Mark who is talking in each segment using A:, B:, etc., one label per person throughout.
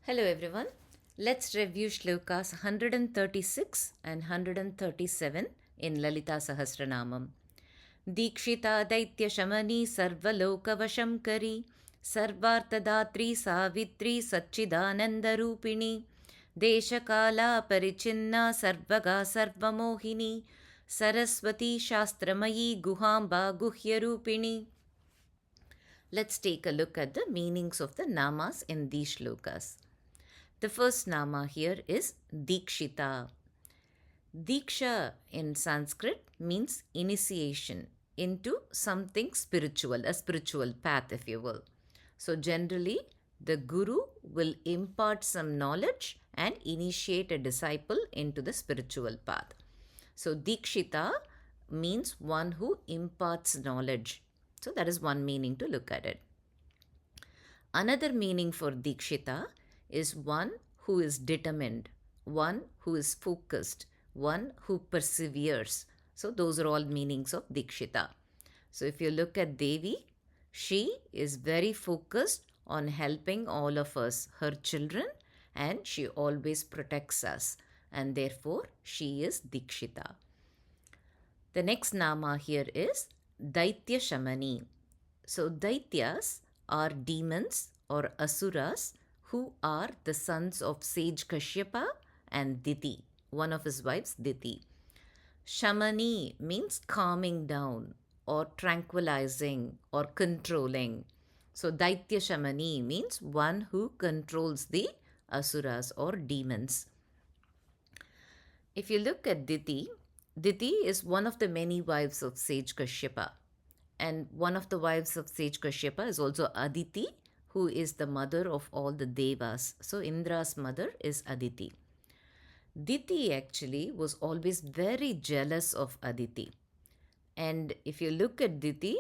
A: Hello everyone. Let's review shlokas 136 and 137 in Lalitha Sahasranamam. Dīkśhitā daityaśamanī sarvaloka vaśaṅkarī sarvārthadātrī sāvitrī sachchidānanda rūpiṇī deśakālā'parichcinnā sarvagā sarvamohinī sarasvatī śāstramayī guhāmbā guhya rūpiṇī. Let's take a look at the meanings of the namas in these shlokas. The first nama here is dīkśhitā. Diksha in Sanskrit means initiation into something spiritual, a spiritual path, if you will. So generally, the guru will impart some knowledge and initiate a disciple into the spiritual path. So dīkśhitā means one who imparts knowledge. So that is one meaning to look at it. Another meaning for dīkśhitā is one who is determined, one who is focused, one who perseveres. So those are all meanings of dīkśhitā. So if you look at Devi, she is very focused on helping all of us, her children, and she always protects us, and therefore she is dīkśhitā. The next nama here is daityaśamanī. So daityas are demons or asuras who are the sons of sage Kashyapa and Diti, one of his wives Diti. Shamani means calming down or tranquilizing or controlling. So daityaśamanī means one who controls the asuras or demons. If you look at Diti, Diti is one of the many wives of sage Kashyapa. And one of the wives of sage Kashyapa is also Aditi, who is the mother of all the devas. So Indra's mother is Aditi. Diti actually was always very jealous of Aditi. And if you look at Diti,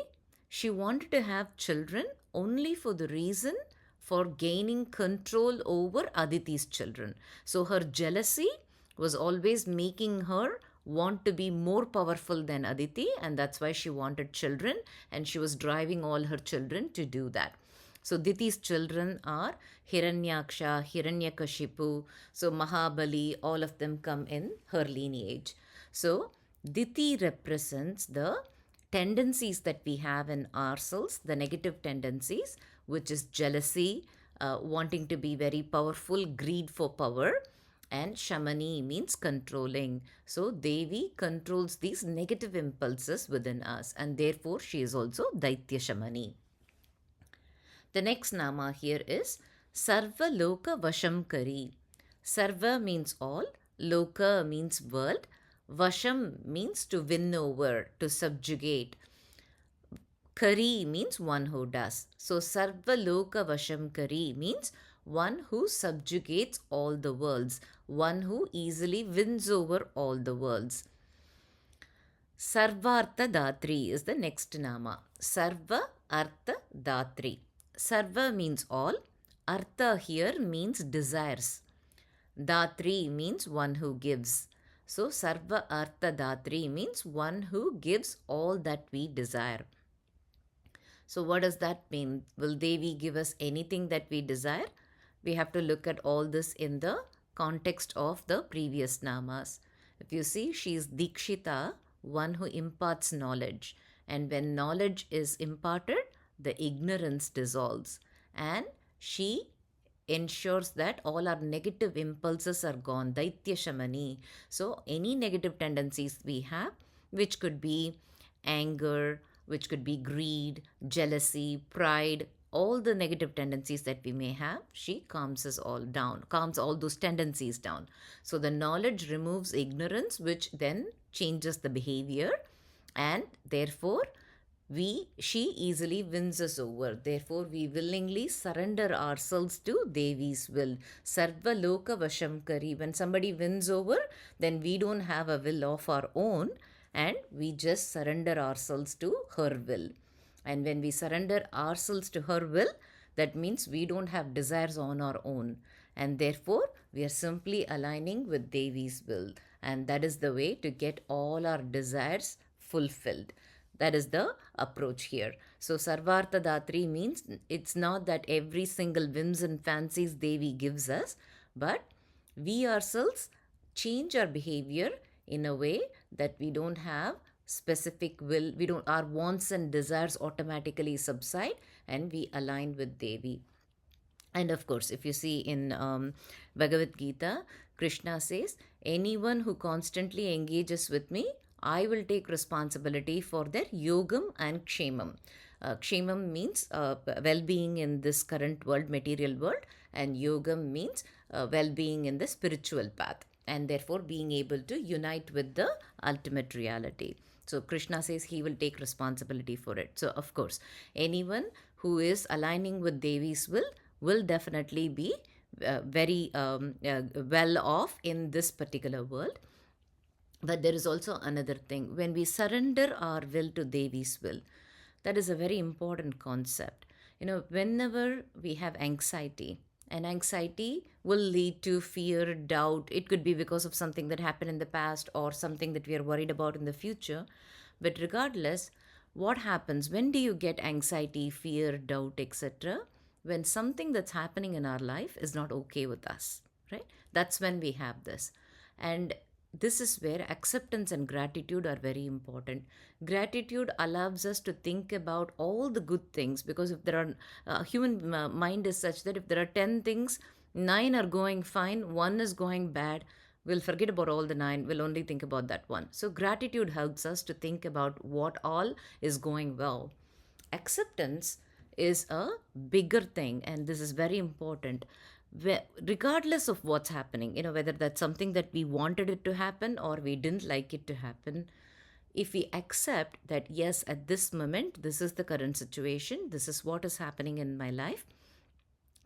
A: she wanted to have children only for the reason for gaining control over Aditi's children. So her jealousy was always making her want to be more powerful than Aditi, and that's why she wanted children, and she was driving all her children to do that. So Diti's children are Hiranyaksha, Hiranyakashipu, so Mahabali, all of them come in her lineage. So Diti represents the tendencies that we have in ourselves, the negative tendencies, which is jealousy, wanting to be very powerful, greed for power, and Shamani means controlling. So Devi controls these negative impulses within us, and therefore she is also daityaśamanī. The next nama here is sarvaloka vaśaṅkarī. Sarva means all, loka means world, vasham means to win over, to subjugate. Kari means one who does. So sarvaloka vaśaṅkarī means one who subjugates all the worlds, one who easily wins over all the worlds. Sarvārthadātrī is the next nama. Sarvārthadātrī. Sarva means all. Artha here means desires. Dātrī means one who gives. So sarvārthadātrī means one who gives all that we desire. So what does that mean? Will Devi give us anything that we desire? We have to look at all this in the context of the previous namas. If you see, she is dīkśhitā, one who imparts knowledge. And when knowledge is imparted, the ignorance dissolves. And she ensures that all our negative impulses are gone, daityaśamanī. So any negative tendencies we have, which could be anger, which could be greed, jealousy, pride, all the negative tendencies that we may have, she calms us all down, calms all those tendencies down. So the knowledge removes ignorance, which then changes the behavior, and therefore she easily wins us over. Therefore, we willingly surrender ourselves to Devi's will. Sarvaloka vaśaṅkarī. When somebody wins over, then we don't have a will of our own, and we just surrender ourselves to her will. And when we surrender ourselves to her will, that means we don't have desires on our own. And therefore, we are simply aligning with Devi's will. And that is the way to get all our desires fulfilled. That is the approach here. So sarvārthadātrī means it's not that every single whims and fancies Devi gives us, but we ourselves change our behavior in a way that we don't have specific will, our wants and desires automatically subside and we align with Devi. And of course, if you see in Bhagavad Gita, Krishna says, anyone who constantly engages with me, I will take responsibility for their yogam and kshemam. Kshemam means well-being in this current world, material world, and yogam means well-being in the spiritual path, and therefore being able to unite with the ultimate reality. So Krishna says he will take responsibility for it. So of course, anyone who is aligning with Devi's will definitely be very well off in this particular world. But there is also another thing. When we surrender our will to Devi's will, that is a very important concept. Whenever we have anxiety, and anxiety will lead to fear, doubt. It could be because of something that happened in the past or something that we are worried about in the future. But regardless, what happens? When do you get anxiety, fear, doubt, etc.? When something that's happening in our life is not okay with us, right? That's when we have this. And this is where acceptance and gratitude are very important. Gratitude allows us to think about all the good things, because if there are, human mind is such that if there are 10 things, 9 are going fine, 1 is going bad, we'll forget about all the 9, we'll only think about that one. So gratitude helps us to think about what all is going well. Acceptance is a bigger thing, and this is very important. Regardless of what's happening, whether that's something that we wanted it to happen or we didn't like it to happen, if we accept that, yes, at this moment, this is the current situation, this is what is happening in my life,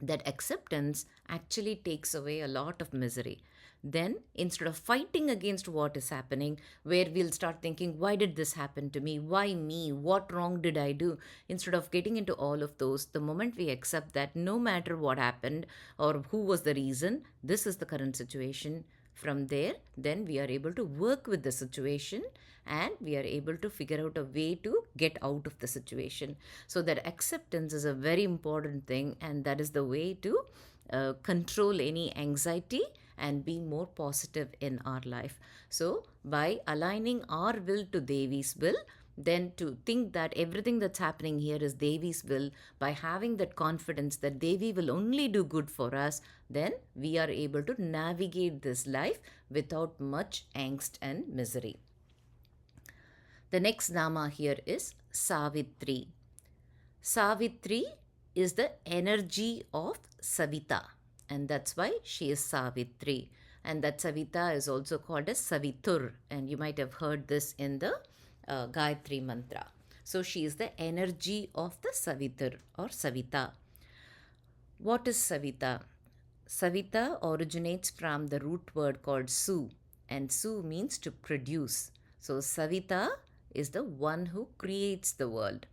A: that acceptance actually takes away a lot of misery. Then, instead of fighting against what is happening, where we'll start thinking, why did this happen to me? Why me? What wrong did I do? Instead of getting into all of those, the moment we accept that no matter what happened or who was the reason, this is the current situation, from there, then we are able to work with the situation and we are able to figure out a way to get out of the situation. So that acceptance is a very important thing, and that is the way to control any anxiety and be more positive in our life. So by aligning our will to Devi's will, then to think that everything that's happening here is Devi's will, by having that confidence that Devi will only do good for us, then we are able to navigate this life without much angst and misery. The next nama here is Sāvitrī. Sāvitrī is the energy of Savita, and that's why she is Sāvitrī. And that Savita is also called as Savitur, and you might have heard this in the Gayatri mantra. So she is the energy of the Savitur or Savita. What is Savita? Savita originates from the root word called Su, and Su means to produce. So Savita is the one who creates the world.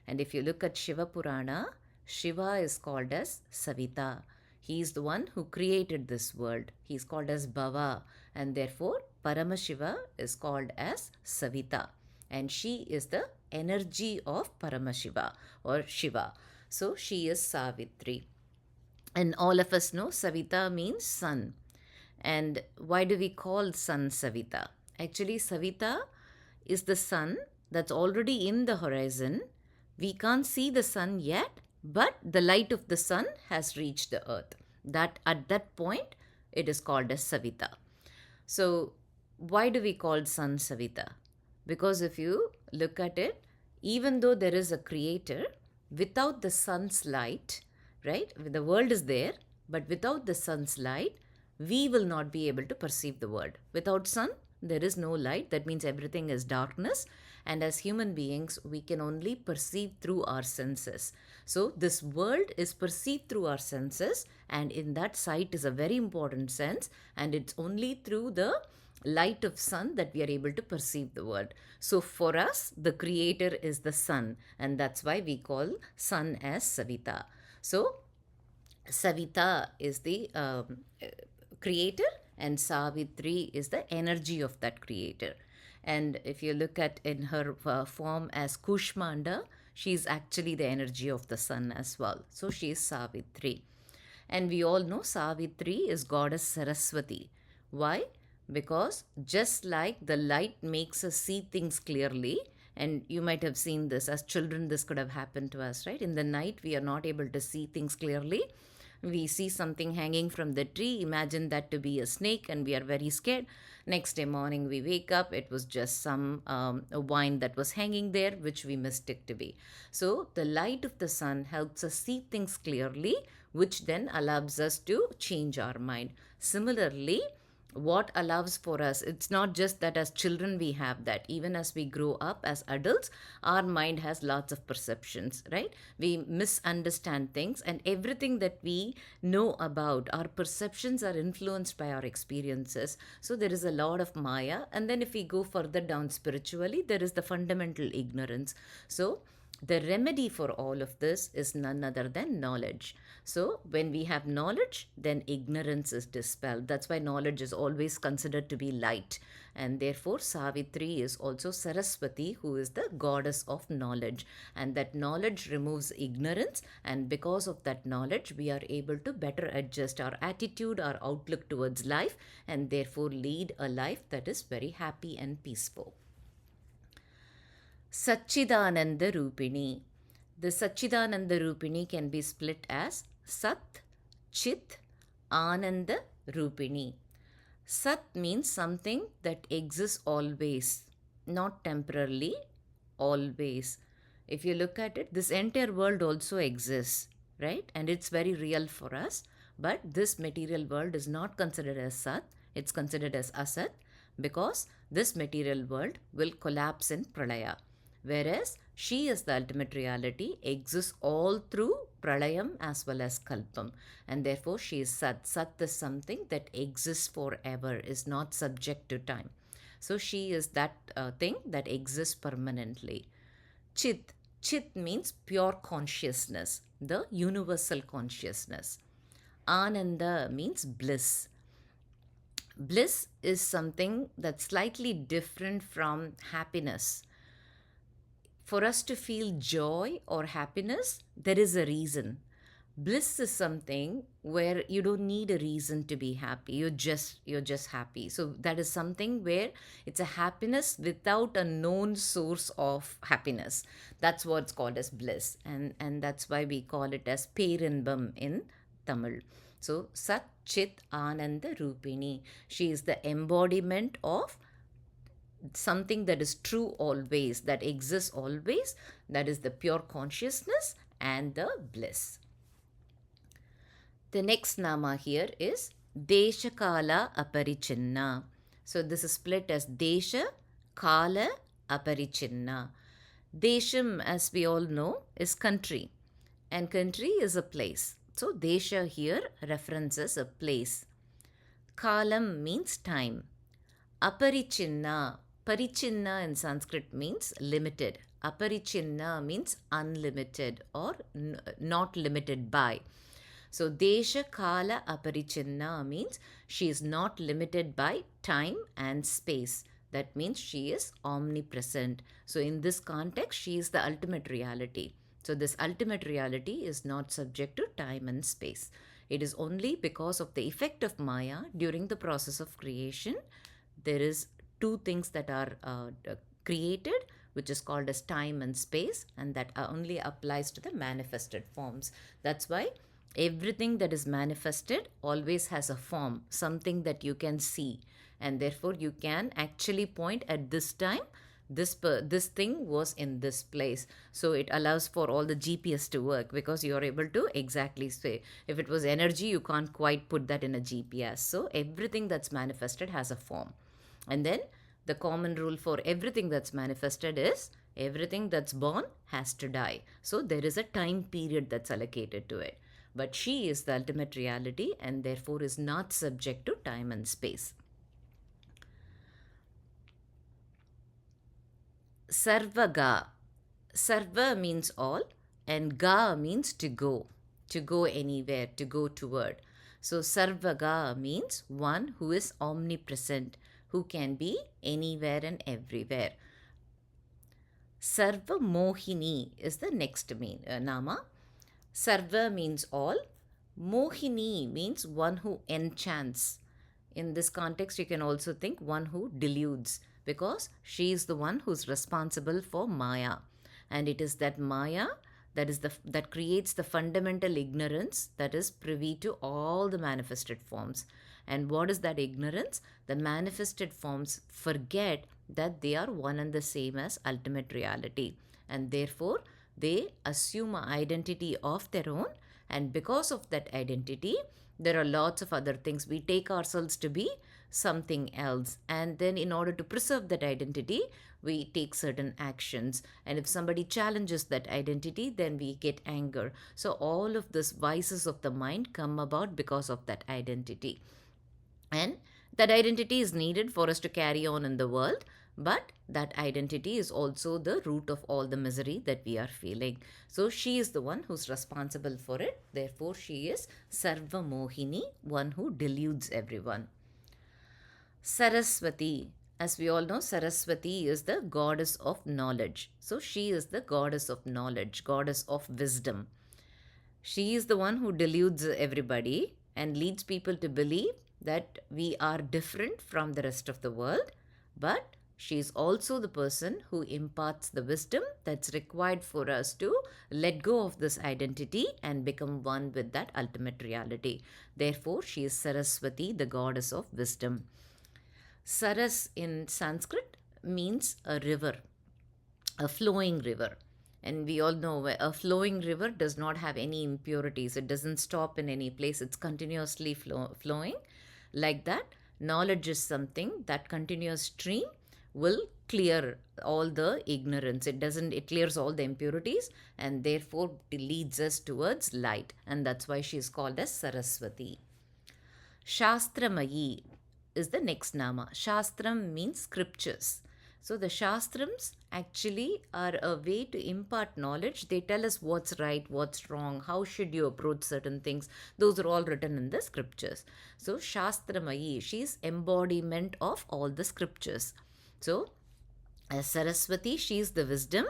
A: And if you look at Shiva Purana, Shiva is called as Savita. He is the one who created this world. He is called as Bhava, and therefore Paramashiva is called as Savita. And she is the energy of Paramashiva or Shiva. So she is Sāvitrī. And all of us know Savita means sun. And why do we call sun Savita? Actually, Savita is the sun that's already in the horizon. We can't see the sun yet, but the light of the sun has reached the earth. That at that point, it is called as Savita. So why do we call sun Savita? Because if you look at it, even though there is a creator, without the sun's light, right? The world is there, but without the sun's light, we will not be able to perceive the world. Without sun, there is no light. That means everything is darkness. And as human beings, we can only perceive through our senses. So this world is perceived through our senses, and in that sight is a very important sense, and it's only through the light of sun that we are able to perceive the world. So for us, the creator is the sun, and that's why we call sun as Savita. So Savita is the creator, and Sāvitrī is the energy of that creator. And if you look at in her form as Kushmanda, she is actually the energy of the sun as well. So she is Savitrī. And we all know Savitrī is goddess Sarasvatī. Why? Because just like the light makes us see things clearly, and you might have seen this as children, this could have happened to us, right? In the night, we are not able to see things clearly. We see something hanging from the tree, imagine that to be a snake, and we are very scared. Next day morning, we wake up, it was just some vine that was hanging there, which we mistook to be. So, the light of the sun helps us see things clearly, which then allows us to change our mind. Similarly, what allows for us, it's not just that as children we have that, even as we grow up as adults, our mind has lots of perceptions, right? We misunderstand things, and everything that we know about, our perceptions are influenced by our experiences. So there is a lot of maya, and then if we go further down spiritually, there is the fundamental ignorance. So the remedy for all of this is none other than knowledge. So when we have knowledge, then ignorance is dispelled. That's why knowledge is always considered to be light. And therefore Savitrī is also Sarasvatī, who is the goddess of knowledge. And that knowledge removes ignorance, and because of that knowledge, we are able to better adjust our attitude, our outlook towards life, and therefore lead a life that is very happy and peaceful. Sachchidānanda rūpiṇī. The Sachchidānanda rūpiṇī can be split as Sat, Chit, Ananda rūpiṇī. Sat means something that exists always, not temporarily, always. If you look at it, this entire world also exists, right? And it's very real for us. But this material world is not considered as Sat, it's considered as Asat, because this material world will collapse in Pralaya. Whereas she is the ultimate reality, exists all through Pralayam as well as Kalpam. And therefore she is Sat. Sat is something that exists forever, is not subject to time. So she is that thing that exists permanently. Chit. Chit means pure consciousness, the universal consciousness. Ananda means bliss. Bliss is something that's slightly different from happiness. For us to feel joy or happiness, there is a reason. Bliss is something where you don't need a reason to be happy. You're just happy. So that is something where it's a happiness without a known source of happiness. That's what's called as bliss. And that's why we call it as Perinbam in Tamil. So Sat Chit Ananda Rūpiṇī. She is the embodiment of something that is true always, that exists always, that is the pure consciousness and the bliss. The next nama here is deśakālā'parichcinnā. So this is split as deśakālā'parichcinnā. Desham, as we all know, is country, and country is a place. So desha here references a place. Kalam means time. Aparichcinnā. Parichcinnā in Sanskrit means limited. Aparichcinnā means unlimited or not limited by. So deśakālā'parichcinnā means she is not limited by time and space. That means she is omnipresent. So in this context, she is the ultimate reality. So this ultimate reality is not subject to time and space. It is only because of the effect of Maya during the process of creation. There is two things that are created, which is called as time and space, and that only applies to the manifested forms. That's why everything that is manifested always has a form, something that you can see, and therefore you can actually point at this time, this thing was in this place. So it allows for all the GPS to work, because you are able to exactly say, if it was energy, you can't quite put that in a GPS. So everything that's manifested has a form. And then the common rule for everything that's manifested is everything that's born has to die. So there is a time period that's allocated to it. But she is the ultimate reality and therefore is not subject to time and space. Sarvagā. Sarva means all and ga means to go anywhere, to go toward. So sarvagā means one who is omnipresent, who can be anywhere and everywhere. Sarvamohinī is the next nama. Sarva means all. Mohinī means one who enchants. In this context, you can also think one who deludes, because she is the one who's responsible for Maya. And it is that Maya that creates the fundamental ignorance that is privy to all the manifested forms. And what is that ignorance? The manifested forms forget that they are one and the same as ultimate reality. And therefore, they assume an identity of their own. And because of that identity, there are lots of other things. We take ourselves to be something else. And then in order to preserve that identity, we take certain actions. And if somebody challenges that identity, then we get anger. So all of these vices of the mind come about because of that identity. And that identity is needed for us to carry on in the world. But that identity is also the root of all the misery that we are feeling. So she is the one who's responsible for it. Therefore, she is sarvamohinī, one who deludes everyone. Sarasvatī. As we all know, Sarasvatī is the goddess of knowledge. So she is the goddess of knowledge, goddess of wisdom. She is the one who deludes everybody and leads people to believe that we are different from the rest of the world. But she is also the person who imparts the wisdom that's required for us to let go of this identity and become one with that ultimate reality. Therefore, she is Sarasvatī, the goddess of wisdom. Saras in Sanskrit means a river, a flowing river. And we all know a flowing river does not have any impurities. It doesn't stop in any place. It's continuously flowing. Like that, knowledge is something that continuous stream will clear all the ignorance. It clears all the impurities, and therefore it leads us towards light. And that's why she is called as Sarasvatī. Śāstramayī is the next nama. Shastram means scriptures. So the Shastrams actually are a way to impart knowledge. They tell us what's right, what's wrong, how should you approach certain things. Those are all written in the scriptures. So Śāstramayī, she is embodiment of all the scriptures. So as Sarasvatī, she is the wisdom,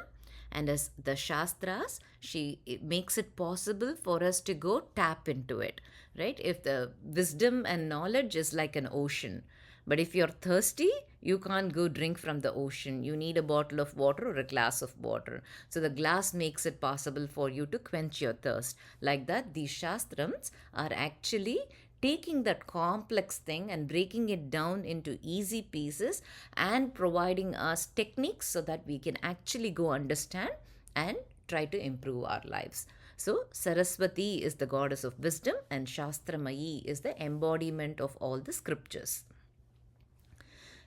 A: and as the Shastras, it makes it possible for us to go tap into it, right? If the wisdom and knowledge is like an ocean, but if you're thirsty, you can't go drink from the ocean. You need a bottle of water or a glass of water. So the glass makes it possible for you to quench your thirst. Like that, these Shastrams are actually taking that complex thing and breaking it down into easy pieces and providing us techniques so that we can actually go understand and try to improve our lives. So Sarasvatī is the goddess of wisdom, and Śāstramayī is the embodiment of all the scriptures.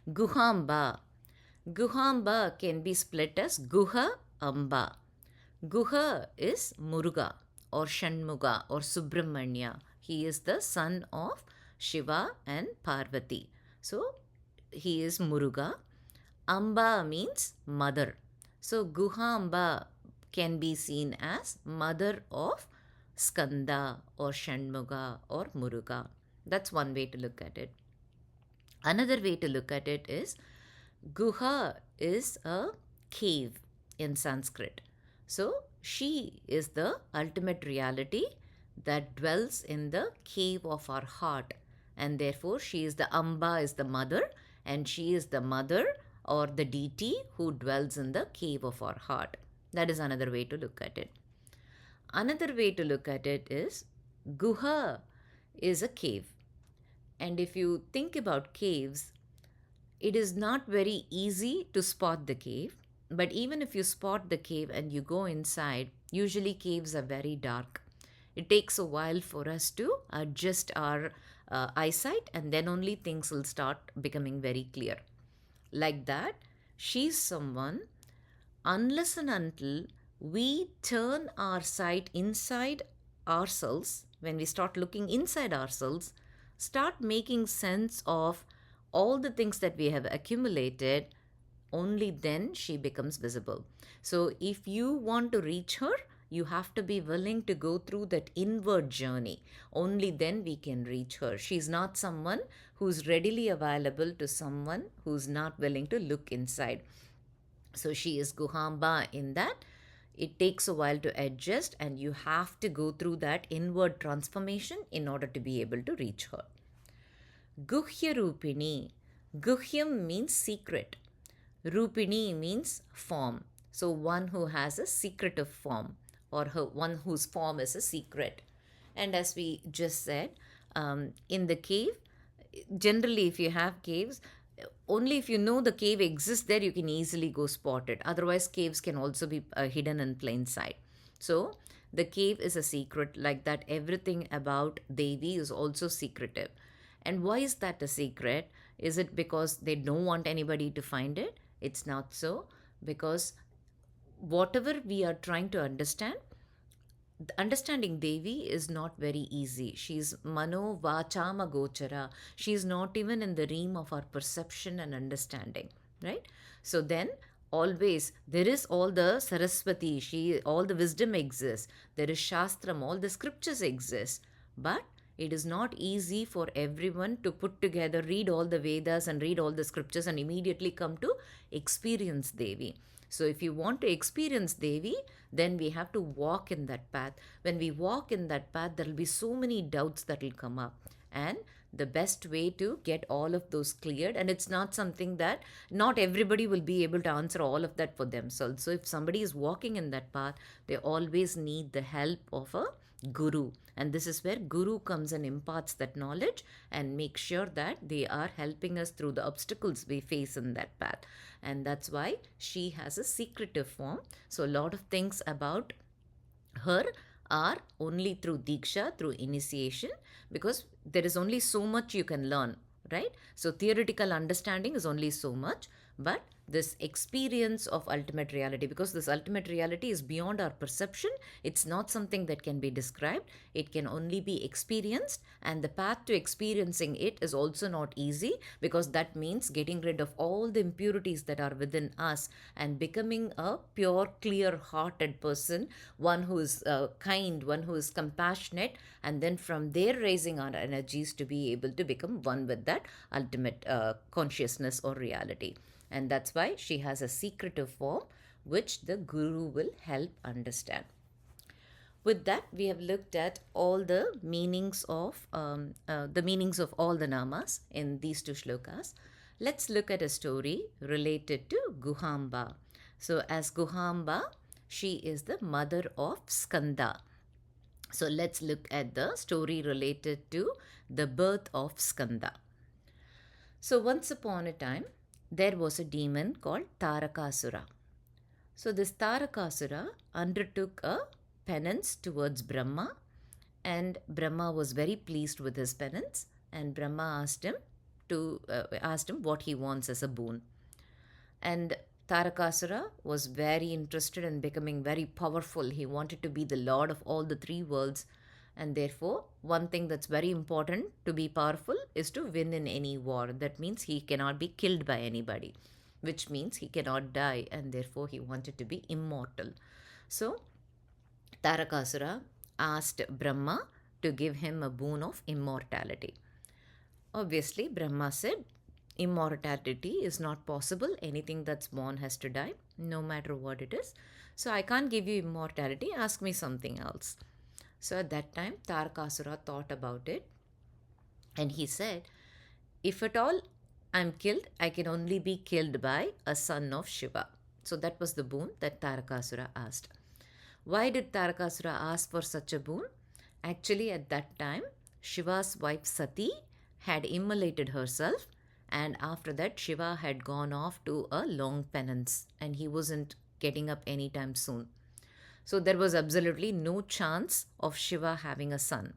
A: Guhāmbā. Guhāmbā can be split as Guha, Amba. Guha is Muruga or Shanmuga or Subramanya. He is the son of Shiva and Parvati. So he is Muruga. Amba means mother. So Guhāmbā can be seen as mother of Skanda or Shanmuga or Muruga. That's one way to look at it. Another way to look at it is Guha is a cave in Sanskrit. So she is the ultimate reality that dwells in the cave of our heart, and therefore she is the Amba, is the mother, and she is the mother or the deity who dwells in the cave of our heart. That is another way to look at it. Another way to look at it is Guha is a cave. And if you think about caves, it is not very easy to spot the cave. But even if you spot the cave and you go inside, usually caves are very dark. It takes a while for us to adjust our eyesight, and then only things will start becoming very clear. Like that, she's someone, unless and until we turn our sight inside ourselves, when we start looking inside ourselves, start making sense of all the things that we have accumulated, only then she becomes visible. So if you want to reach her, you have to be willing to go through that inward journey. Only then we can reach her. She's not someone who's readily available to someone who's not willing to look inside. So she is guhāmbā in that it takes a while to adjust, and you have to go through that inward transformation in order to be able to reach her. Guhya rūpiṇī. Guhyam means secret. Rūpiṇī means form. So one who has a secretive form, or one whose form is a secret. And as we just said, in the cave, generally if you have caves, only if you know the cave exists there, you can easily go spot it. Otherwise, caves can also be hidden in plain sight. So the cave is a secret, like that everything about Devi is also secretive. And why is that a secret? Is it because they don't want anybody to find it? It's not so. Because whatever we are trying to understand, understanding Devi is not very easy. She's mano vācāma gochara. She's not even in the realm of our perception and understanding, right? So then always there is all the sarasvatī, all the wisdom exists. There is shāstram, all the scriptures exist. But it is not easy for everyone to put together, read all the Vedas and read all the scriptures and immediately come to experience Devi. So if you want to experience Devi, then we have to walk in that path. When we walk in that path, there will be so many doubts that will come up. And the best way to get all of those cleared, and it's not something that not everybody will be able to answer all of that for themselves. So if somebody is walking in that path, they always need the help of a guru. And this is where guru comes and imparts that knowledge and makes sure that they are helping us through the obstacles we face in that path. And that's why she has a secretive form. So a lot of things about her are only through diksha, through initiation, because there is only so much you can learn, right? So theoretical understanding is only so much, but this experience of ultimate reality, because this ultimate reality is beyond our perception, it's not something that can be described, it can only be experienced, and the path to experiencing it is also not easy, because that means getting rid of all the impurities that are within us and becoming a pure, clear-hearted person, one who is kind, one who is compassionate, and then from there raising our energies to be able to become one with that ultimate consciousness or reality. And that's why she has a secretive form which the guru will help understand. With that, we have looked at all the meanings of all the namas in these two shlokas. Let's look at a story related to Guhāmbā. So as Guhāmbā, she is the mother of Skanda. So let's look at the story related to the birth of Skanda. So once upon a time, there was a demon called Tarakasura. So this Tarakasura undertook a penance towards Brahma, and Brahma was very pleased with his penance, and Brahma asked him what he wants as a boon. And Tarakasura was very interested in becoming very powerful. He wanted to be the lord of all the three worlds. And therefore, one thing that's very important to be powerful is to win in any war. That means he cannot be killed by anybody, which means he cannot die, and therefore he wanted to be immortal. So, Tarakasura asked Brahma to give him a boon of immortality. Obviously, Brahma said, immortality is not possible. Anything that's born has to die, no matter what it is. So, I can't give you immortality. Ask me something else. So at that time, Tarakasura thought about it, and he said, if at all I'm killed, I can only be killed by a son of Shiva. So that was the boon that Tarakasura asked. Why did Tarakasura ask for such a boon? Actually, at that time, Shiva's wife Sati had immolated herself, and after that, Shiva had gone off to a long penance, and he wasn't getting up anytime soon. So there was absolutely no chance of Shiva having a son,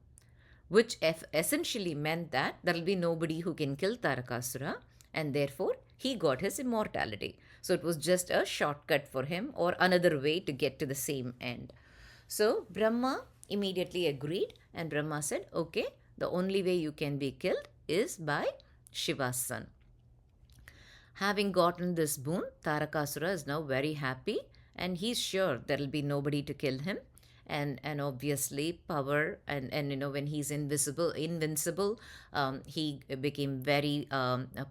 A: which essentially meant that there will be nobody who can kill Tarakasura, and therefore he got his immortality. So it was just a shortcut for him, or another way to get to the same end. So Brahma immediately agreed, and Brahma said, okay, the only way you can be killed is by Shiva's son. Having gotten this boon, Tarakasura is now very happy, and he's sure there will be nobody to kill him. and obviously power, and when he's invincible, he became very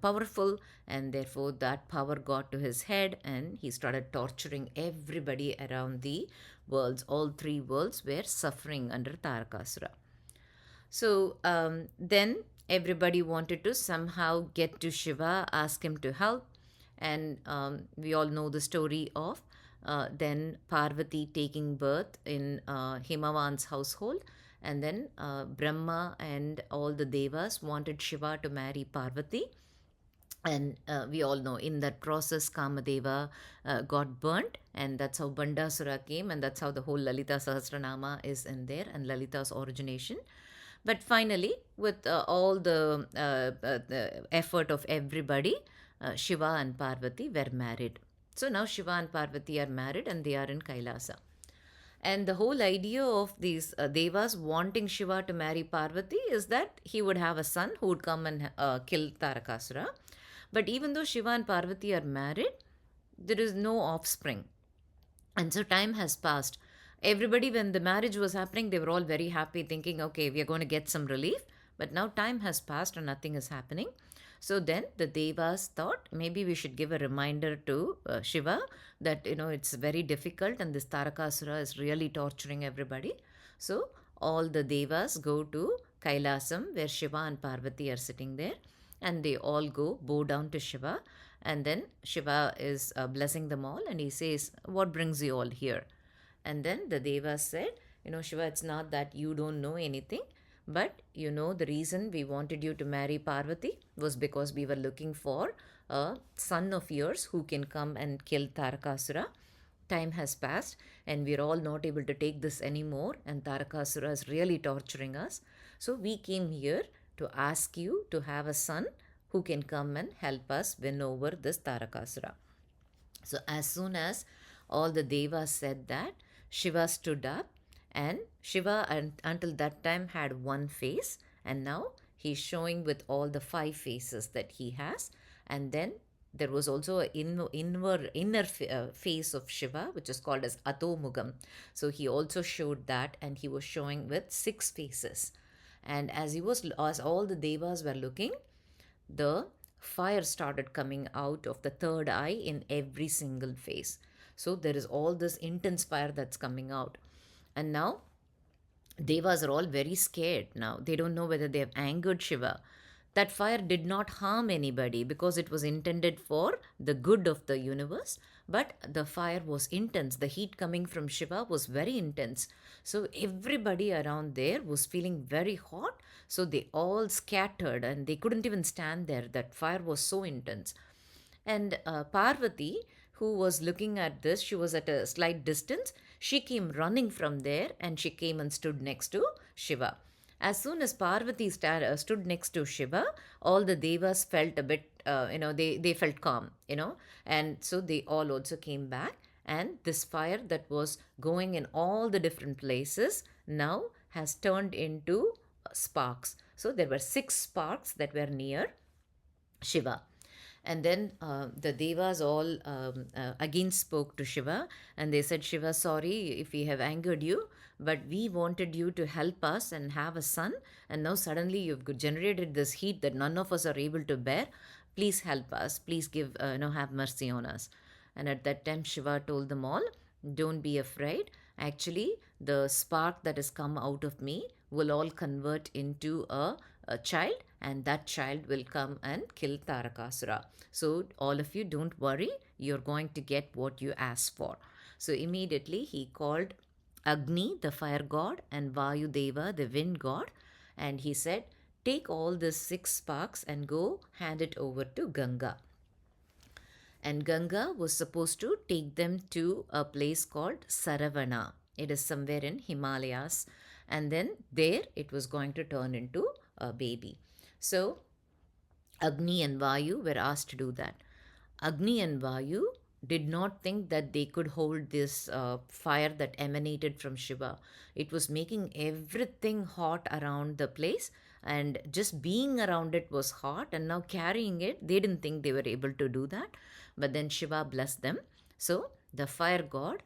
A: powerful, and therefore that power got to his head, and he started torturing everybody around the worlds. All three worlds were suffering under Tarakasura. So then everybody wanted to somehow get to Shiva, ask him to help. And we all know the story of then Parvati taking birth in Himavan's household. And then Brahma and all the devas wanted Shiva to marry Parvati. And we all know in that process Kamadeva got burnt, and that's how Bandasura came, and that's how the whole Lalita Sahasranama is in there, and Lalita's origination. But finally, with all the effort of everybody, Shiva and Parvati were married. So now Shiva and Parvati are married, and they are in Kailasa. And the whole idea of these devas wanting Shiva to marry Parvati is that he would have a son who would come and kill Tarakasura. But even though Shiva and Parvati are married, there is no offspring. And so time has passed. Everybody, when the marriage was happening, they were all very happy, thinking, okay, we are going to get some relief. But now time has passed and nothing is happening. So then the devas thought maybe we should give a reminder to Shiva that, it's very difficult and this Tarakasura is really torturing everybody. So all the devas go to Kailasam, where Shiva and Parvati are sitting there, and they all go bow down to Shiva. And then Shiva is blessing them all, and he says, what brings you all here? And then the devas said, Shiva, it's not that you don't know anything, but the reason we wanted you to marry Parvati was because we were looking for a son of yours who can come and kill Tarakasura. Time has passed and we're all not able to take this anymore, and Tarakasura is really torturing us. So we came here to ask you to have a son who can come and help us win over this Tarakasura. So as soon as all the devas said that, Shiva stood up, and Shiva until that time had one face, and now he's showing with all the 5 faces that he has. And then there was also an inner face of Shiva, which is called as Atomugam. So he also showed that, and he was showing with 6 faces. And as all the devas were looking, the fire started coming out of the third eye in every single face. So there is all this intense fire that's coming out. And now devas are all very scared now. They don't know whether they have angered Shiva. That fire did not harm anybody because it was intended for the good of the universe. But the fire was intense. The heat coming from Shiva was very intense. So everybody around there was feeling very hot. So they all scattered and they couldn't even stand there. That fire was so intense. And Parvati, who was looking at this, she was at a slight distance. She came running from there and she came and stood next to Shiva. As soon as Parvati stood next to Shiva, all the devas felt a bit, they felt calm, and so they all also came back. And this fire that was going in all the different places now has turned into sparks. So there were 6 sparks that were near Shiva. And then the devas all again spoke to Shiva, and they said, Shiva, sorry if we have angered you, but we wanted you to help us and have a son, and now suddenly you've generated this heat that none of us are able to bear. Please help us. Please give, have mercy on us. And at that time, Shiva told them all, don't be afraid. Actually, the spark that has come out of me will all convert into a child, and that child will come and kill Tarakasura. So all of you, don't worry. You're going to get what you asked for. So immediately he called Agni, the fire god, and Vayu Deva, the wind god, and he said, take all the 6 sparks and go hand it over to Ganga. And Ganga was supposed to take them to a place called Saravana. It is somewhere in Himalayas. And then there it was going to turn into a baby. So Agni and Vayu were asked to do that. Agni and Vayu did not think that they could hold this fire that emanated from Shiva. It was making everything hot around the place, and just being around it was hot, and now carrying it, they didn't think they were able to do that. But then Shiva blessed them. So the fire god,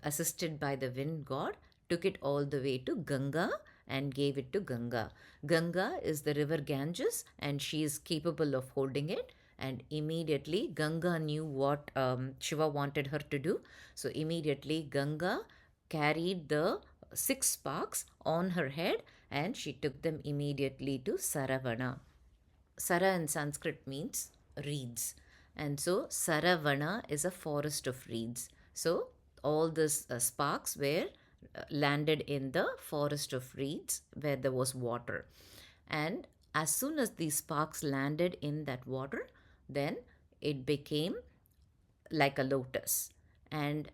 A: assisted by the wind god, took it all the way to Ganga and gave it to Ganga. Ganga is the river Ganges and she is capable of holding it. And immediately Ganga knew what Shiva wanted her to do. So immediately Ganga carried the 6 sparks on her head and she took them immediately to Saravana. Sara in Sanskrit means reeds. And so Saravana is a forest of reeds. So all these sparks were landed in the forest of reeds where there was water. And as soon as these sparks landed in that water, then it became like a lotus. And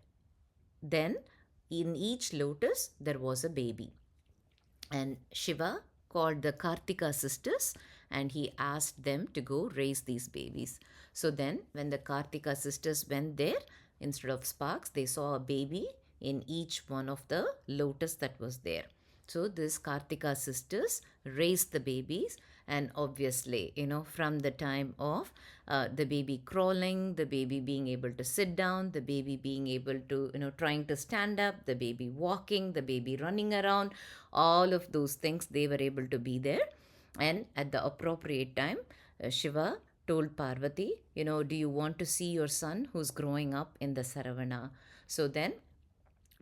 A: then in each lotus there was a baby. And Shiva called the Kartika sisters and he asked them to go raise these babies. So then when the Kartika sisters went there, instead of sparks, they saw a baby in each one of the lotus that was there. So this Kartika sisters raised the babies, and obviously, from the time of the baby crawling, the baby being able to sit down, the baby being able to, trying to stand up, the baby walking, the baby running around, all of those things, they were able to be there. And at the appropriate time, Shiva told Parvati, do you want to see your son who's growing up in the Saravana? So then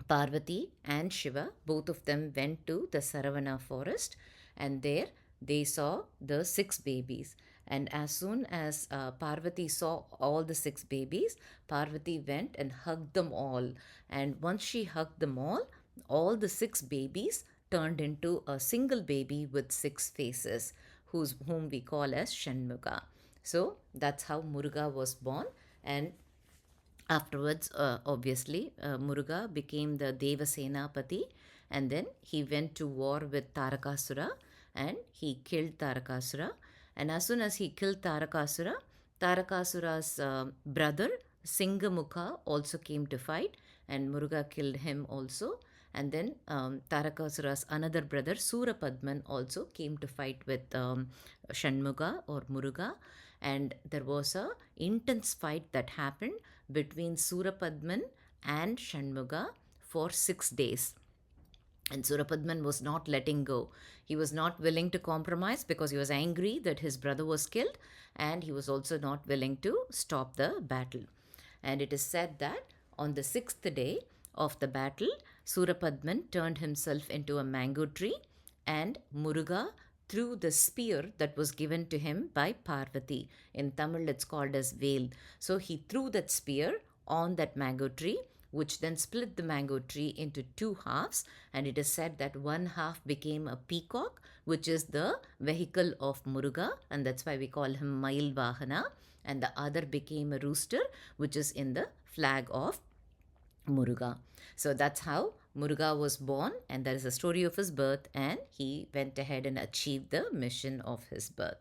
A: Parvati and Shiva, both of them went to the Saravana forest, and there they saw the 6 babies. And as soon as Parvati saw all the 6 babies, Parvati went and hugged them all. And once she hugged them all the 6 babies turned into a single baby with 6 faces, whom we call as Shanmuga. So that's how Muruga was born. And afterwards, obviously, Muruga became the Devasenapati, and then he went to war with Tarakasura and he killed Tarakasura. And as soon as he killed Tarakasura, Tarakasura's brother Singamukha also came to fight, and Muruga killed him also. And then Tarakasura's another brother Surapadman also came to fight with Shanmuga or Muruga. And there was a intense fight that happened between Surapadman and Shanmuga for 6 days. And Surapadman was not letting go. He was not willing to compromise because he was angry that his brother was killed, and he was also not willing to stop the battle. And it is said that on the 6th day of the battle, Surapadman turned himself into a mango tree, and Muruga threw the spear that was given to him by Parvati. In Tamil, it's called as veil. So he threw that spear on that mango tree, which then split the mango tree into 2 halves. And it is said that one half became a peacock, which is the vehicle of Muruga, and that's why we call him Mail Vahana. And the other became a rooster, which is in the flag of Muruga. So that's how Muruga was born, and that is the story of his birth, and he went ahead and achieved the mission of his birth.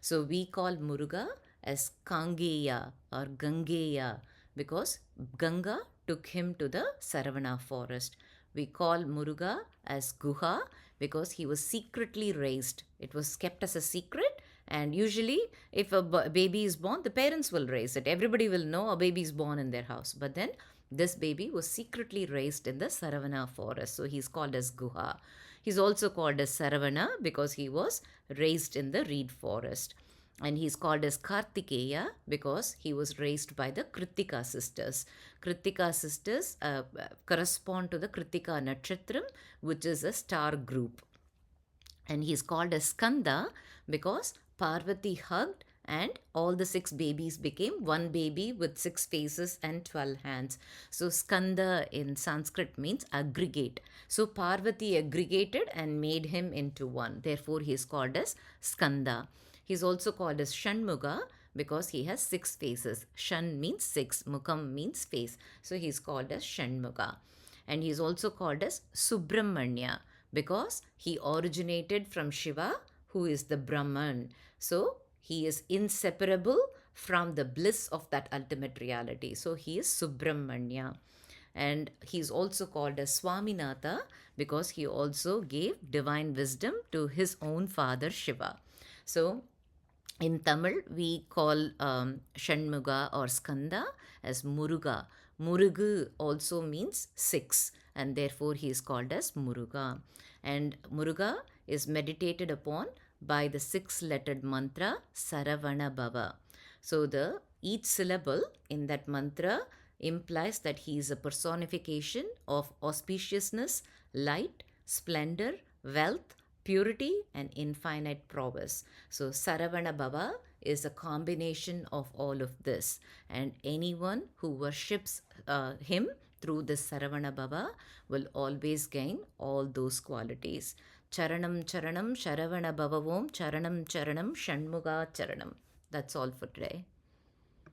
A: So we call Muruga as Kangeya or Gangeya because Ganga took him to the Saravana forest. We call Muruga as Guha because he was secretly raised. It was kept as a secret, and usually if a baby is born, the parents will raise it. Everybody will know a baby is born in their house. But then this baby was secretly raised in the Saravana forest. So he's called as Guha. He's also called as Saravana because he was raised in the reed forest. And he's called as Kartikeya because he was raised by the Kritika sisters. Kritika sisters correspond to the Kritika Nakshatram, which is a star group. And he's called as Skanda because Parvati hugged and all the 6 babies became one baby with 6 faces and 12 hands. So Skanda in Sanskrit means aggregate. So Parvati aggregated and made him into one. Therefore, he is called as Skanda. He is also called as Shanmuga because he has 6 faces. Shan means 6, Mukam means face. So he is called as Shanmuga. And he is also called as Subramanya because he originated from Shiva, who is the Brahman. So he is inseparable from the bliss of that ultimate reality. So he is Subramanya. And he is also called as Swaminatha because he also gave divine wisdom to his own father Shiva. So in Tamil, we call Shanmuga or Skanda as Muruga. Murugu also means 6, and therefore he is called as Muruga. And Muruga is meditated upon by the 6-lettered mantra Saravana Bhava. So each syllable in that mantra implies that he is a personification of auspiciousness, light, splendor, wealth, purity, and infinite prowess. So Saravana Bhava is a combination of all of this, and anyone who worships him through this Saravana Bhava will always gain all those qualities. Charanam Charanam Sharavana Bhavavom Charanam Charanam Shanmuga Charanam. That's all for today.